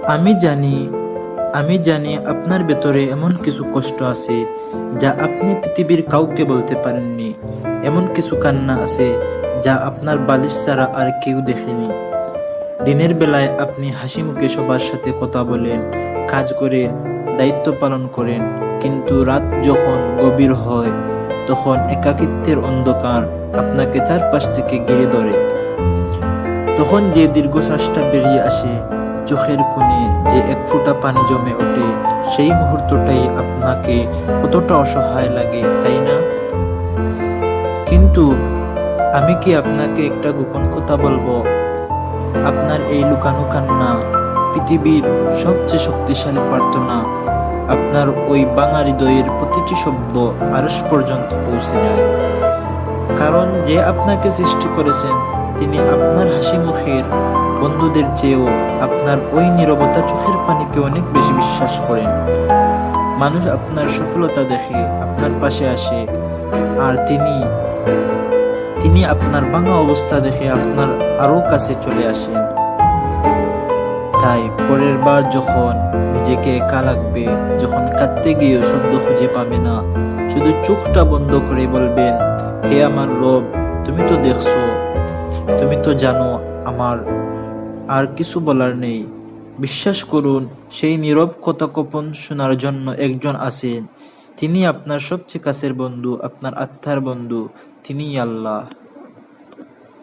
আমি জানি আমি জানি আপনার ভেতরে এমন কিছু কষ্ট আছে যা আপনি পৃথিবীর কাউকে বলতে পারেননি। এমন কিছু কান্না আছে যা আপনার বালিশ ছাড়া আর কেউ দেখেনি। দিনের বেলায় আপনি হাসি মুখে সবার সাথে কথা বলেন, কাজ করেন, দায়িত্ব পালন করেন, কিন্তু রাত যখন গভীর হয় তখন একাকিত্বের অন্ধকার আপনাকে চারপাশ থেকে ঘিরে ধরে। তখন যে দীর্ঘশ্বাসটা বেরিয়ে আসে, চোখের কোণে যে এক ফোঁটা পানি জমে ওঠে, সেই মুহূর্তটাই আপনাকে কতটা অসহায় লাগে, তাই না? কিন্তু আমি কি আপনাকে একটা গোপন কথা বলবো? আপনার এই লুকানো কান্না পৃথিবীর সবচেয়ে শক্তিশালী প্রার্থনা। আপনার ওই ভাঙা হৃদয়ের প্রতিটি শব্দ আরশ পর্যন্ত পৌঁছে যায়। কারণ যে আপনাকে সৃষ্টি করেছেন তিনি আপনার হাসি মুখের বন্ধুদের চেয়েও আপনার ওই নীরবতা চোখের পানিকে অনেক বেশি বিশ্বাস করেন। মানুষ আপনার সফলতা দেখে আপনার পাশে আসে, আর তিনি আপনার ভাঙা অবস্থা দেখে আপনার আরো কাছে চলে আসেন। তাই পরের বার যখন নিজেকে একা লাগবে, যখন কাঁদতে গিয়েও শব্দ খুঁজে পাবে না, শুধু চোখটা বন্ধ করে বলবেন, হে আমার রব, তুমি তো দেখছো, তুমি তো জানো আমার আর কিছু বলার নেই। বিশ্বাস করুন, সেই নীরব কথোপকথন শোনার জন্য একজন আছেন। তিনি আপনার সবচেয়ে কাছের বন্ধু, আপনার আত্মার বন্ধু, তিনিই আল্লাহ।